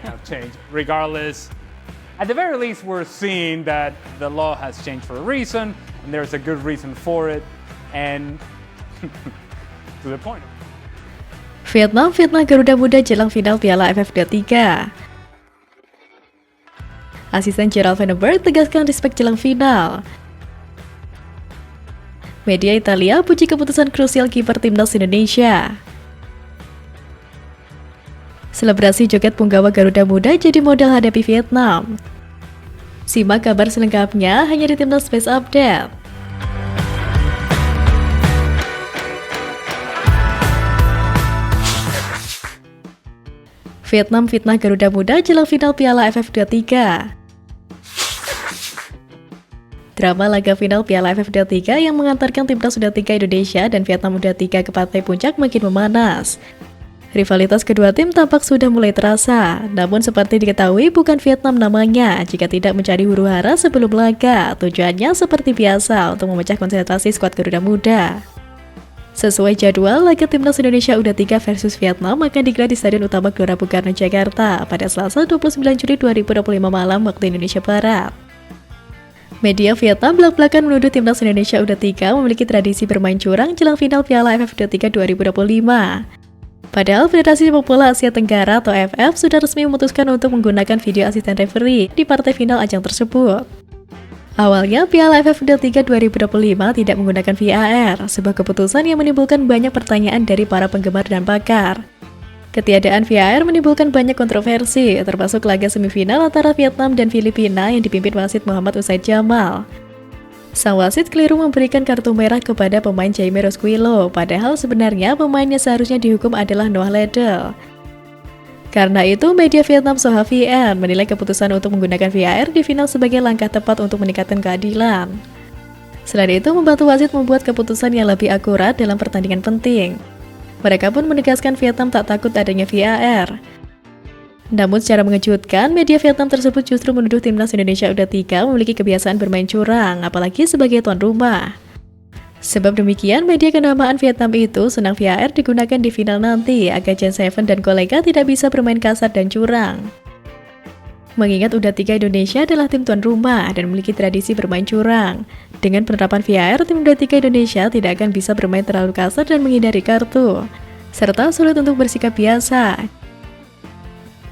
have changed. Regardless, at the very least, we're seeing that the law has changed for a reason, and there's a good reason for it, and to the point. Vietnam fitnah Garuda Muda jelang final Piala AFF 23. Asisten Gerald Vandenberg tegaskan respect jelang final. Media Italia puji keputusan krusial kiper timnas Indonesia. Selebrasi joget punggawa Garuda Muda jadi modal hadapi Vietnam. Simak kabar selengkapnya hanya di Timnas Space Update. Vietnam fitnah Garuda Muda jelang final Piala AFF 23. Drama laga final Piala AFF U23 yang mengantarkan timnas U23 Indonesia dan Vietnam U23 ke partai puncak makin memanas. Rivalitas kedua tim tampak sudah mulai terasa, namun seperti diketahui bukan Vietnam namanya jika tidak mencari huru-hara sebelum laga. Tujuannya seperti biasa untuk memecah konsentrasi skuad Garuda Muda. Sesuai jadwal, laga timnas Indonesia U23 versus Vietnam akan digelar di Stadion Utama Gelora Bung Karno, Jakarta pada Selasa 29 Juli 2025 malam waktu Indonesia Barat. Media Vietnam belak-belakan menuduh timnas Indonesia U23 memiliki tradisi bermain curang jelang final Piala AFF U23 2025. Padahal Federasi Sepak Bola Asia Tenggara atau AFF sudah resmi memutuskan untuk menggunakan video asisten referee di partai final ajang tersebut. Awalnya Piala AFF U23 2025 tidak menggunakan VAR, sebuah keputusan yang menimbulkan banyak pertanyaan dari para penggemar dan pakar. Ketiadaan VAR menimbulkan banyak kontroversi, termasuk laga semifinal antara Vietnam dan Filipina yang dipimpin wasit Muhammad Usaid Jamal. Sang wasit keliru memberikan kartu merah kepada pemain Jaime Rosquillo, padahal sebenarnya pemainnya seharusnya dihukum adalah Noah Ledel. Karena itu, media Vietnam Soha VN menilai keputusan untuk menggunakan VAR di final sebagai langkah tepat untuk meningkatkan keadilan. Selain itu, membantu wasit membuat keputusan yang lebih akurat dalam pertandingan penting. Mereka pun menegaskan Vietnam tak takut adanya VAR. Namun secara mengejutkan, media Vietnam tersebut justru menuduh timnas Indonesia U23 memiliki kebiasaan bermain curang, apalagi sebagai tuan rumah. Sebab demikian, media kenamaan Vietnam itu senang VAR digunakan di final nanti agar Jen Seven dan kolega tidak bisa bermain kasar dan curang. Mengingat U23 Indonesia adalah tim tuan rumah dan memiliki tradisi bermain curang. Dengan penerapan VAR, tim U23 Indonesia tidak akan bisa bermain terlalu kasar dan menghindari kartu, serta sulit untuk bersikap biasa.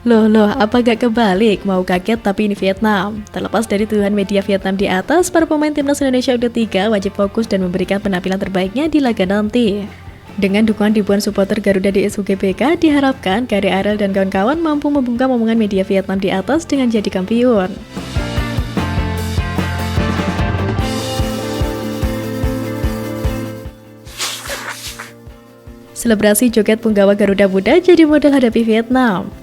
Loh, apa gak kebalik? Mau kaget tapi ini Vietnam. Terlepas dari tuduhan media Vietnam di atas, para pemain timnas Indonesia U23 wajib fokus dan memberikan penampilan terbaiknya di laga nanti. Dengan dukungan ribuan supporter Garuda di SUGBK, diharapkan Kari Arel dan kawan-kawan mampu membungkam omongan media Vietnam di atas dengan jadi kampiun. Selebrasi joget punggawa Garuda Muda jadi modal hadapi Vietnam.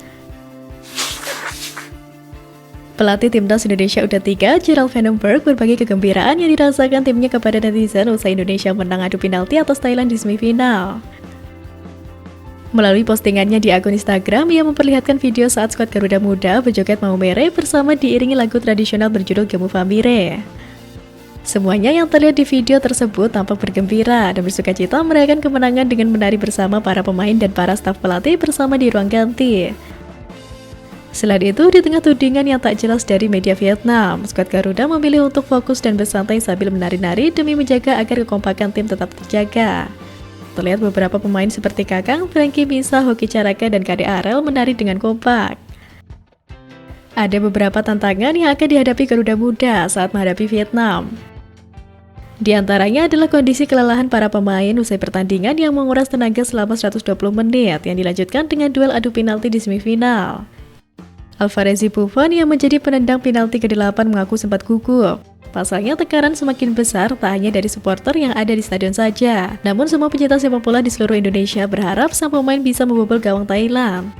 Pelatih timnas Indonesia U23, Gerald Vandenberg, berbagi kegembiraan yang dirasakan timnya kepada netizen usai Indonesia menang adu penalti atas Thailand di semifinal. Melalui postingannya di akun Instagram, ia memperlihatkan video saat skuad Garuda Muda berjoget Maumere bersama diiringi lagu tradisional berjudul Gemu Famire. Semuanya yang terlihat di video tersebut tampak bergembira dan bersukacita merayakan kemenangan dengan menari bersama para pemain dan para staf pelatih bersama di ruang ganti. Selain itu, di tengah tudingan yang tak jelas dari media Vietnam, skuad Garuda memilih untuk fokus dan bersantai sambil menari-nari demi menjaga agar kekompakan tim tetap terjaga. Terlihat beberapa pemain seperti Kakang, Frankie Misa, Hoki Caraka, dan Kade Arel menari dengan kompak. Ada beberapa tantangan yang akan dihadapi Garuda Muda saat menghadapi Vietnam. Di antaranya adalah kondisi kelelahan para pemain usai pertandingan yang menguras tenaga selama 120 menit yang dilanjutkan dengan duel adu penalti di semifinal. Alvarez Buffon yang menjadi penendang penalti ke-8 mengaku sempat gugup. Pasalnya tekanan semakin besar tak hanya dari supporter yang ada di stadion saja, namun semua pencinta sepak bola di seluruh Indonesia berharap sang pemain bisa membobol gawang Thailand.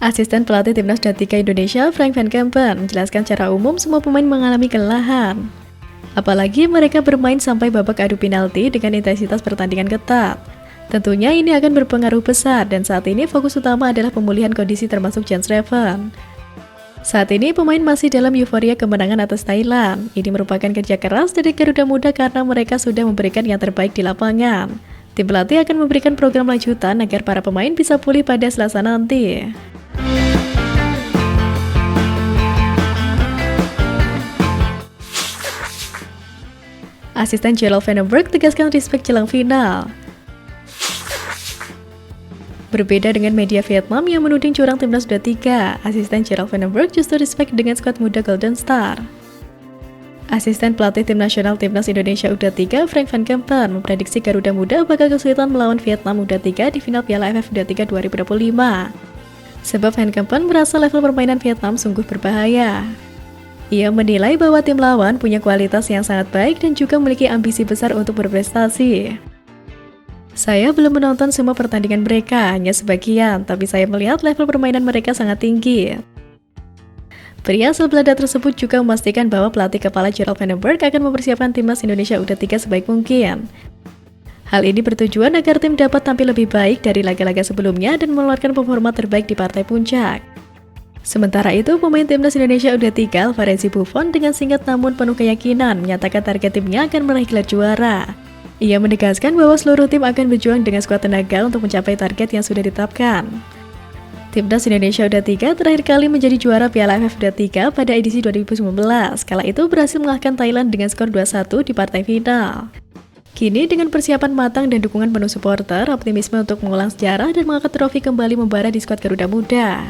Asisten pelatih timnas U23 Indonesia, Frank Van Kempen, menjelaskan secara umum semua pemain mengalami kelelahan. Apalagi mereka bermain sampai babak adu penalti dengan intensitas pertandingan ketat. Tentunya ini akan berpengaruh besar dan saat ini fokus utama adalah pemulihan kondisi termasuk Jen Seven. Saat ini pemain masih dalam euforia kemenangan atas Thailand. Ini merupakan kerja keras dari Garuda Muda karena mereka sudah memberikan yang terbaik di lapangan. Tim pelatih akan memberikan program lanjutan agar para pemain bisa pulih pada Selasa nanti. Asisten Gerald Vandenberg tegaskan respect jelang final. Berbeda dengan media Vietnam yang menuding curang timnas U23, asisten Gerald Vandenberg justru respect dengan skuad muda Golden Star. Asisten pelatih tim nasional timnas Indonesia U23 Frank Van Kempen memprediksi Garuda Muda bakal kesulitan melawan Vietnam U23 di final Piala AFF U23 2025. Sebab Van Kempen merasa level permainan Vietnam sungguh berbahaya. Ia menilai bahwa tim lawan punya kualitas yang sangat baik dan juga memiliki ambisi besar untuk berprestasi. Saya belum menonton semua pertandingan mereka, hanya sebagian, tapi saya melihat level permainan mereka sangat tinggi. Pria asal Belanda tersebut juga memastikan bahwa pelatih kepala Gerald Vandenberg akan mempersiapkan timnas Indonesia U23 sebaik mungkin. Hal ini bertujuan agar tim dapat tampil lebih baik dari laga-laga sebelumnya dan mengeluarkan performa terbaik di partai puncak. Sementara itu, pemain timnas Indonesia U23 Alvarenzi Buffon dengan singkat namun penuh keyakinan menyatakan target timnya akan meraih gelar juara. Ia menegaskan bahwa seluruh tim akan berjuang dengan skuad tenaga untuk mencapai target yang sudah ditetapkan. Timnas Indonesia U23 terakhir kali menjadi juara Piala AFF U23 pada edisi 2019. Kala itu berhasil mengalahkan Thailand dengan skor 2-1 di partai final. Kini dengan persiapan matang dan dukungan penuh supporter, optimisme untuk mengulang sejarah dan mengangkat trofi kembali membara di skuad Garuda Muda.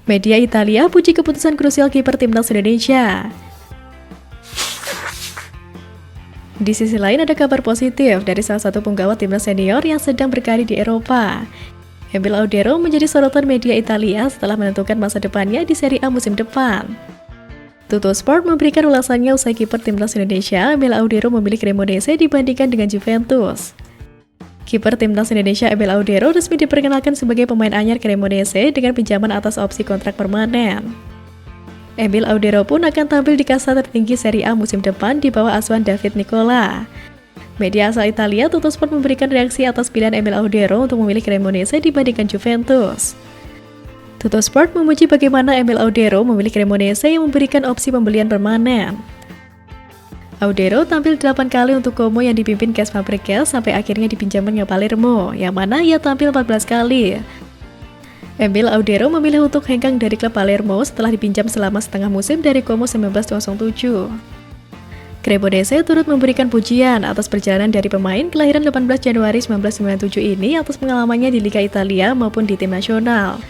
Media Italia puji keputusan krusial kiper timnas Indonesia. Di sisi lain ada kabar positif dari salah satu penggawa timnas senior yang sedang berkarir di Eropa. Emil Audero menjadi sorotan media Italia setelah menentukan masa depannya di Serie A musim depan. Tuttosport memberikan ulasannya usai kiper timnas Indonesia, Emil Audero memilih Cremonese dibandingkan dengan Juventus. Kiper timnas Indonesia Emil Audero resmi diperkenalkan sebagai pemain anyar Cremonese dengan pinjaman atas opsi kontrak permanen. Emil Audero pun akan tampil di kasta tertinggi Serie A musim depan di bawah asuhan David Nicola. Media asal Italia Tuttosport memberikan reaksi atas pilihan Emil Audero untuk memilih Cremonese dibandingkan Juventus. Tuttosport memuji bagaimana Emil Audero memilih Cremonese yang memberikan opsi pembelian permanen. Audero tampil 8 kali untuk Como yang dipimpin Cesc Fabregas sampai akhirnya dipinjamkan ke Palermo, yang mana ia tampil 14 kali. Emil Audero memilih untuk hengkang dari klub Palermo setelah dipinjam selama setengah musim dari Como 1907. Cremonese turut memberikan pujian atas perjalanan dari pemain kelahiran 18 Januari 1997 ini atas pengalamannya di Liga Italia maupun di tim nasional.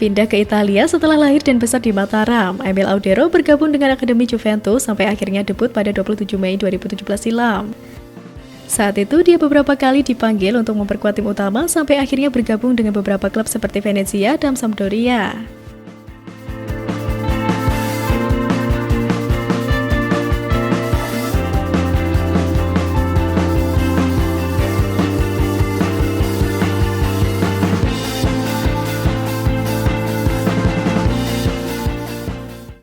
Pindah ke Italia setelah lahir dan besar di Mataram, Emil Audero bergabung dengan Akademi Juventus sampai akhirnya debut pada 27 Mei 2017 silam. Saat itu dia beberapa kali dipanggil untuk memperkuat tim utama sampai akhirnya bergabung dengan beberapa klub seperti Venezia dan Sampdoria.